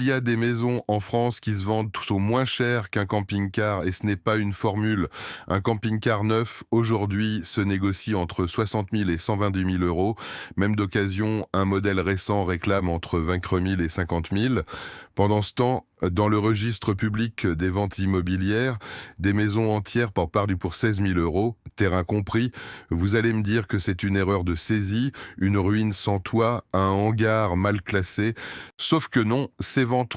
y a des maisons en France qui se vendent tout au moins cher qu'un camping-car et ce n'est pas une formule. Un camping-car neuf, aujourd'hui, se négocie entre 60 000 et 122 000 euros. Même d'occasion, un modèle récent réclame entre 24 000 et 50 000. Pendant ce temps, dans le registre public des ventes immobilières, des maisons entières parlent pour 16 000 euros, terrain compris. Vous allez me dire que c'est une erreur de saisie, une ruine sans toit, un hangar mal classé. Sauf que non, ces ventes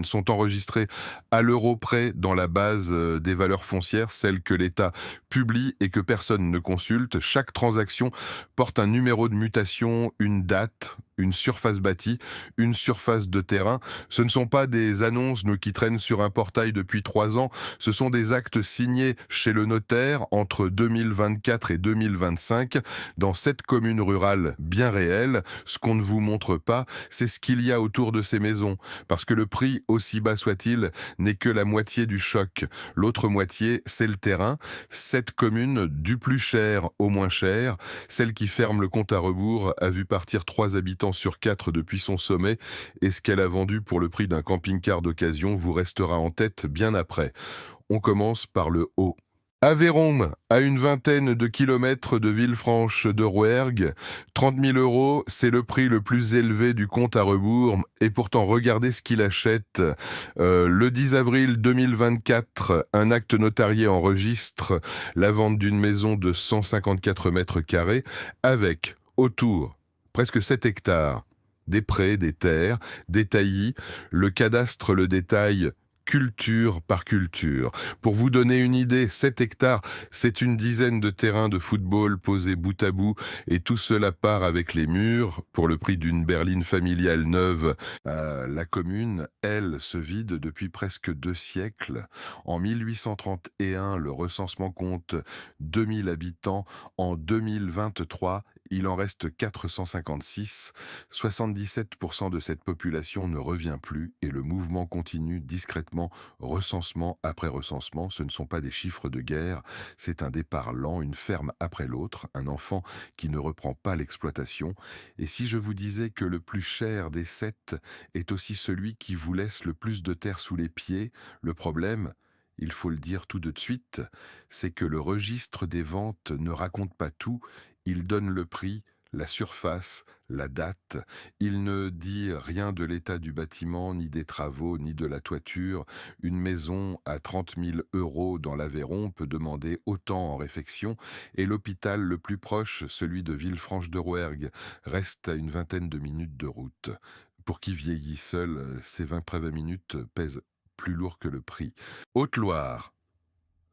sont enregistrées à l'euro près dans la base des valeurs foncières, celle que l'État publie et que personne ne consulte. Chaque transaction porte un numéro de mutation, une date, une surface bâtie, une surface de terrain. Ce ne sont pas des annonces qui traînent sur un portail depuis 3 ans, ce sont des actes signés chez le notaire entre 2024 et 2025 dans cette commune rurale bien réelle. Ce qu'on ne vous montre pas, c'est ce qu'il y a autour de ces maisons, parce que le prix, aussi bas soit-il, n'est que la moitié du choc. L'autre moitié, c'est le terrain. Cette commune, du plus cher au moins cher, celle qui ferme le compte à rebours, a vu partir 3 habitants sur 4 depuis son sommet, et ce qu'elle a vendu pour le prix d'un camping-car d'occasion vous restera en tête bien après. On commence par le haut. Aveyron, à une vingtaine de kilomètres de Villefranche de Rouergue, 30 000 euros, c'est le prix le plus élevé du compte à rebours. Et pourtant, regardez ce qu'il achète. Le 10 avril 2024, un acte notarié enregistre la vente d'une maison de 154 mètres carrés avec, autour, presque 7 hectares. Des prés, des terres, des taillis, le cadastre le détaille culture par culture. Pour vous donner une idée, 7 hectares, c'est une dizaine de terrains de football posés bout à bout, et tout cela part avec les murs, pour le prix d'une berline familiale neuve. La commune, elle, se vide depuis presque 2 siècles. En 1831, le recensement compte 2000 habitants. En 2023, il en reste 456. 77% de cette population ne revient plus et le mouvement continue discrètement, recensement après recensement. Ce ne sont pas des chiffres de guerre, c'est un départ lent, une ferme après l'autre, un enfant qui ne reprend pas l'exploitation. Et si je vous disais que le plus cher des 7 est aussi celui qui vous laisse le plus de terre sous les pieds, le problème, il faut le dire tout de suite, c'est que le registre des ventes ne raconte pas tout. Il donne le prix, la surface, la date. Il ne dit rien de l'état du bâtiment, ni des travaux, ni de la toiture. Une maison à 30 000 euros dans l'Aveyron peut demander autant en réfection, et l'hôpital le plus proche, celui de Villefranche de Rouergue, reste à une vingtaine de minutes de route. Pour qui vieillit seul, ces 20 minutes pèsent plus lourd que le prix. Haute-Loire,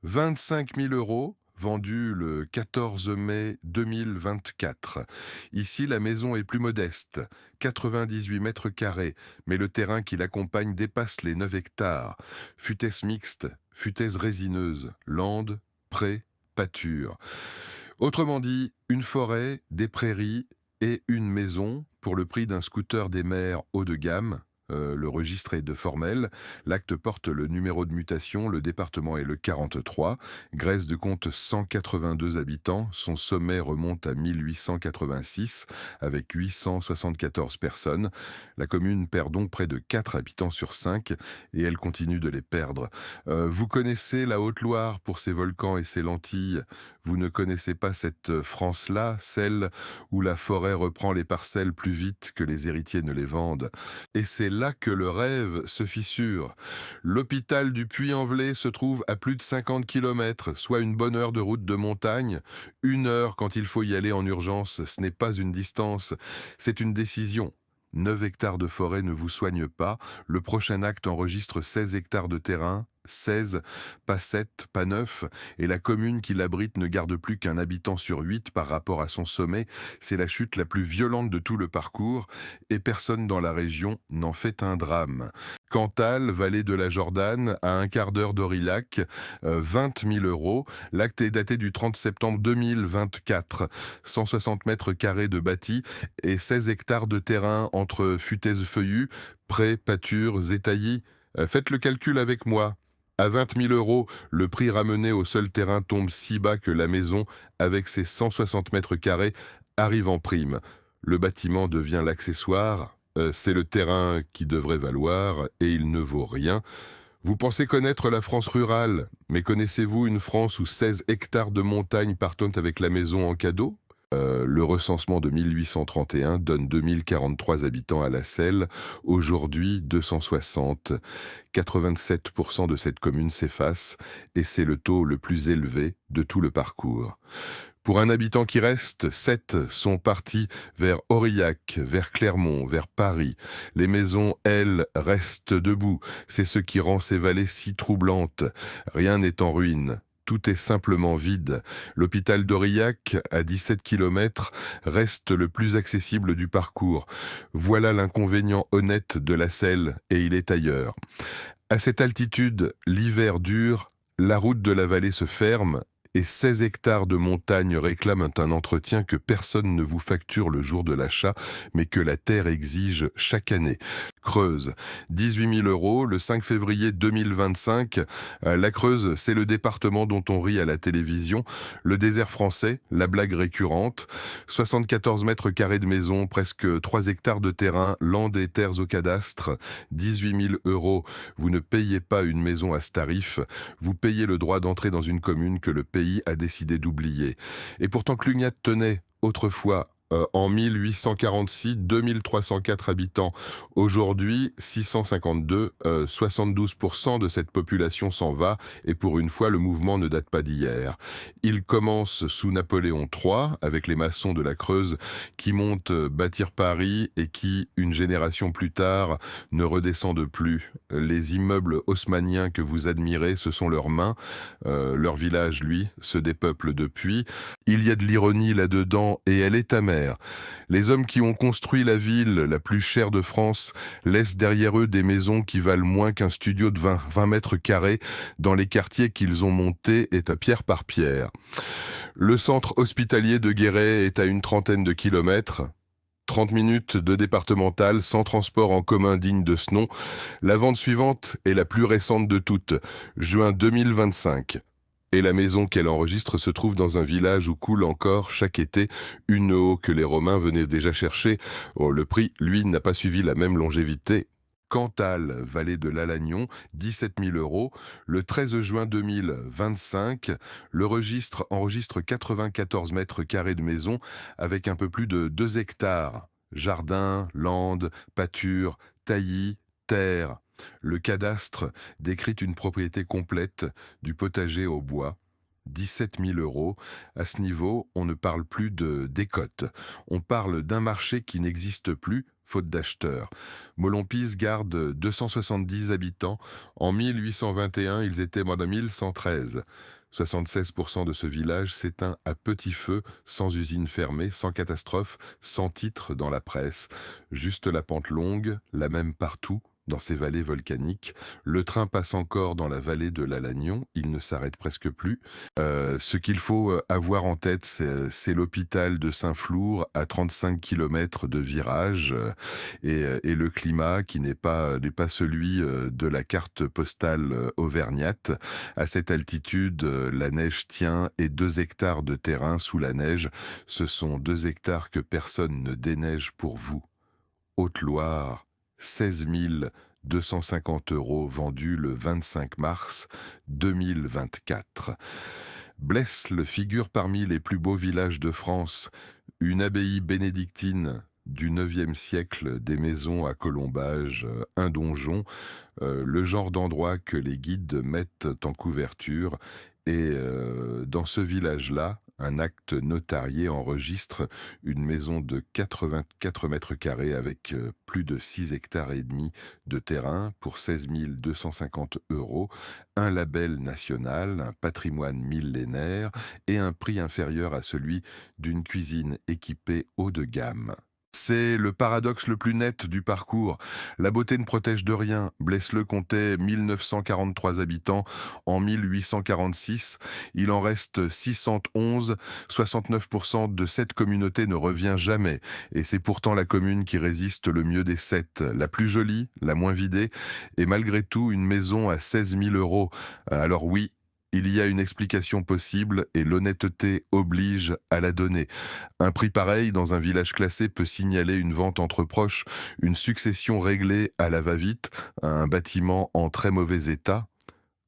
25 000 euros, vendu le 14 mai 2024. Ici, la maison est plus modeste, 98 mètres carrés, mais le terrain qui l'accompagne dépasse les 9 hectares. Futaise mixte, futaise résineuse, lande, pré, pâture. Autrement dit, une forêt, des prairies et une maison pour le prix d'un scooter des mers haut de gamme. Le registre est de formel. L'acte porte le numéro de mutation. Le département est le 43. Grèce compte 182 habitants. Son sommet remonte à 1886 avec 874 personnes. La commune perd donc près de 4 habitants sur 5 et elle continue de les perdre. Vous connaissez la Haute-Loire pour ses volcans et ses lentilles. Vous ne connaissez pas cette France-là, celle où la forêt reprend les parcelles plus vite que les héritiers ne les vendent. Et c'est là que le rêve se fissure. L'hôpital du Puy-en-Velay se trouve à plus de 50 km, soit une bonne heure de route de montagne. 1 heure quand il faut y aller en urgence, ce n'est pas une distance, c'est une décision. 9 hectares de forêt ne vous soignent pas. Le prochain acte enregistre 16 hectares de terrain. 16, pas 7, pas 9, et la commune qui l'abrite ne garde plus qu'un habitant sur 8 par rapport à son sommet. C'est la chute la plus violente de tout le parcours, et personne dans la région n'en fait un drame. Cantal, vallée de la Jordanne, à un quart d'heure d'Aurillac, 20 000 euros. L'acte est daté du 30 septembre 2024. 160 mètres carrés de bâti et 16 hectares de terrain entre futaises feuillues, prés, pâtures, étaillis. Faites le calcul avec moi. À 20 000 euros, le prix ramené au seul terrain tombe si bas que la maison, avec ses 160 mètres carrés, arrive en prime. Le bâtiment devient l'accessoire, c'est le terrain qui devrait valoir et il ne vaut rien. Vous pensez connaître la France rurale, mais connaissez-vous une France où 16 hectares de montagne partent avec la maison en cadeau? Le recensement de 1831 donne 2043 habitants à La Selle, aujourd'hui 260. 87% de cette commune s'efface et c'est le taux le plus élevé de tout le parcours. Pour un habitant qui reste, 7 sont partis vers Aurillac, vers Clermont, vers Paris. Les maisons, elles, restent debout. C'est ce qui rend ces vallées si troublantes. Rien n'est en ruine. Tout est simplement vide. L'hôpital d'Aurillac, à 17 km, reste le plus accessible du parcours. Voilà l'inconvénient honnête de la Selle, et il est ailleurs. À cette altitude, l'hiver dure, la route de la vallée se ferme et 16 hectares de montagne réclament un entretien que personne ne vous facture le jour de l'achat, mais que la terre exige chaque année. Creuse, 18 000 € le 5 février 2025. La Creuse, c'est le département dont on rit à la télévision. Le désert français, la blague récurrente. 74 mètres carrés de maison, presque 3 hectares de terrain, landes et terres au cadastre. 18 000 €. Vous ne payez pas une maison à ce tarif. Vous payez le droit d'entrer dans une commune que le pays a décidé d'oublier. Et pourtant Clugnat tenait autrefois en 1846, 2304 habitants. Aujourd'hui, 652, 72% de cette population s'en va, et pour une fois, le mouvement ne date pas d'hier. Il commence sous Napoléon III, avec les maçons de la Creuse, qui montent bâtir Paris et qui, une génération plus tard, ne redescendent plus. Les immeubles haussmanniens que vous admirez, ce sont leurs mains. Leur village, lui, se dépeuple depuis. Il y a de l'ironie là-dedans, et elle est amère. Les hommes qui ont construit la ville la plus chère de France laissent derrière eux des maisons qui valent moins qu'un studio de 20 mètres carrés dans les quartiers qu'ils ont montés et à pierre par pierre. Le centre hospitalier de Guéret est à une trentaine de kilomètres. 30 minutes de départemental sans transport en commun digne de ce nom. La vente suivante est la plus récente de toutes, juin 2025. Et la maison qu'elle enregistre se trouve dans un village où coule encore chaque été une eau que les Romains venaient déjà chercher. Oh, le prix, lui, n'a pas suivi la même longévité. Cantal, vallée de l'Alagnon, 17 000 €. Le 13 juin 2025, le registre enregistre 94 mètres carrés de maison avec un peu plus de 2 hectares. Jardin, landes, pâture, taillis, terre. Le cadastre décrit une propriété complète, du potager au bois. 17 000 €. À ce niveau, on ne parle plus de décote. On parle d'un marché qui n'existe plus, faute d'acheteurs. Molonpise garde 270 habitants. En 1821, ils étaient moins de 1113. 76% de ce village s'éteint à petit feu, sans usine fermée, sans catastrophe, sans titre dans la presse. Juste la pente longue, la même partout, dans ces vallées volcaniques. Le train passe encore dans la vallée de l'Alagnon, il ne s'arrête presque plus. Ce qu'il faut avoir en tête, c'est l'hôpital de Saint-Flour à 35 km de virage et le climat qui n'est pas celui de la carte postale auvergnate. À cette altitude, la neige tient et 2 hectares de terrain sous la neige, ce sont 2 hectares que personne ne déneige pour vous. Haute-Loire, 16 250 € vendus le 25 mars 2024. Blesle figure parmi les plus beaux villages de France. Une abbaye bénédictine du 9e siècle, des maisons à colombage, un donjon, le genre d'endroit que les guides mettent en couverture. Et dans ce village-là, un acte notarié enregistre une maison de 84 mètres carrés avec plus de 6 hectares et demi de terrain pour 16 250 €, un label national, un patrimoine millénaire et un prix inférieur à celui d'une cuisine équipée haut de gamme. C'est le paradoxe le plus net du parcours. La beauté ne protège de rien. Blesle comptait 1943 habitants en 1846. Il en reste 611. 69% de cette communauté ne revient jamais. Et c'est pourtant la commune qui résiste le mieux des 7. La plus jolie, la moins vidée, et malgré tout une maison à 16 000 €. Alors oui, Il y a une explication possible et l'honnêteté oblige à la donner. Un prix pareil dans un village classé peut signaler une vente entre proches, une succession réglée à la va-vite, un bâtiment en très mauvais état.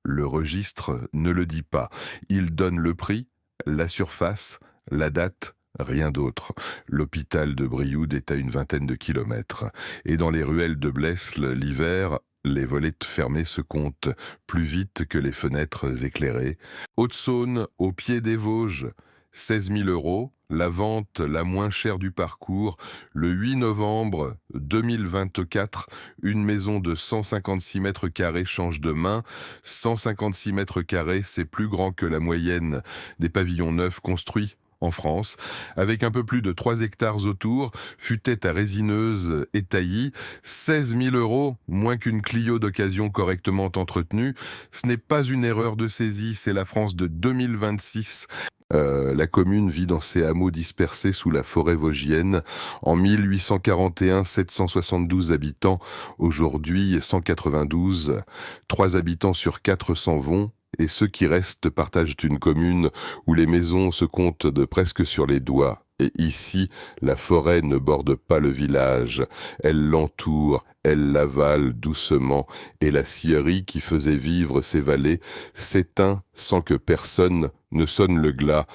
Le registre ne le dit pas. Il donne le prix, la surface, la date, rien d'autre. L'hôpital de Brioude est à une vingtaine de kilomètres. Et dans les ruelles de Blesle, l'hiver, les volets fermés se comptent plus vite que les fenêtres éclairées. Haute-Saône, au pied des Vosges, 16 000 euros, la vente la moins chère du parcours. Le 8 novembre 2024, une maison de 156 mètres carrés change de main. 156 mètres carrés, c'est plus grand que la moyenne des pavillons neufs construits en France, avec un peu plus de 3 hectares autour, futaie à résineuse et taillis, 16 000 euros, moins qu'une Clio d'occasion correctement entretenue. Ce n'est pas une erreur de saisie, c'est la France de 2026. La commune vit dans ses hameaux dispersés sous la forêt vosgienne. En 1841, 772 habitants. Aujourd'hui, 192. 3 habitants sur 4 s'en vont. Et ceux qui restent partagent une commune où les maisons se comptent de presque sur les doigts. Et ici, la forêt ne borde pas le village. Elle l'entoure, elle l'avale doucement, et la scierie qui faisait vivre ces vallées s'éteint sans que personne ne sonne le glas.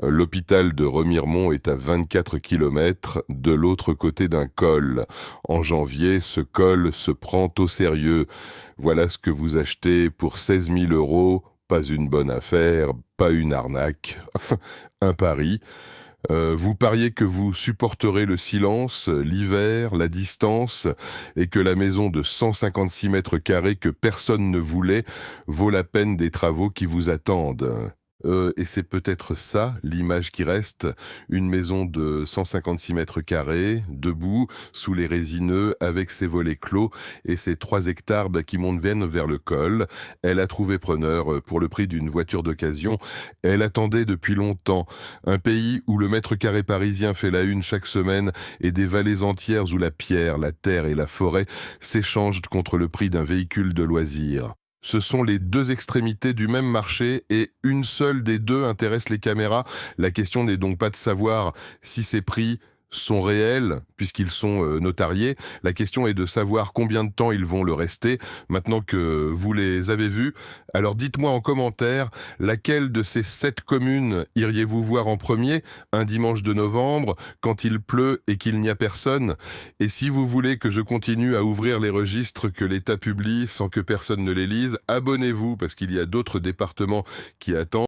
L'hôpital de Remiremont est à 24 kilomètres de l'autre côté d'un col. En janvier, ce col se prend au sérieux. Voilà ce que vous achetez pour 16 000 euros. Pas une bonne affaire, pas une arnaque, un pari. Vous pariez que vous supporterez le silence, l'hiver, la distance, et que la maison de 156 mètres carrés que personne ne voulait vaut la peine des travaux qui vous attendent. Et c'est peut-être ça, l'image qui reste, une maison de 156 mètres carrés, debout, sous les résineux, avec ses volets clos et ses 3 hectares qui montent vers le col. Elle a trouvé preneur pour le prix d'une voiture d'occasion. Elle attendait depuis longtemps. Un pays où le mètre carré parisien fait la une chaque semaine et des vallées entières où la pierre, la terre et la forêt s'échangent contre le prix d'un véhicule de loisir. Ce sont les deux extrémités du même marché et une seule des deux intéresse les caméras. La question n'est donc pas de savoir si ces prix sont réels, puisqu'ils sont notariés. La question est de savoir combien de temps ils vont le rester, maintenant que vous les avez vus. Alors dites-moi en commentaire, laquelle de ces 7 communes iriez-vous voir en premier, un dimanche de novembre, quand il pleut et qu'il n'y a personne? Et si vous voulez que je continue à ouvrir les registres que l'État publie sans que personne ne les lise, abonnez-vous, parce qu'il y a d'autres départements qui attendent.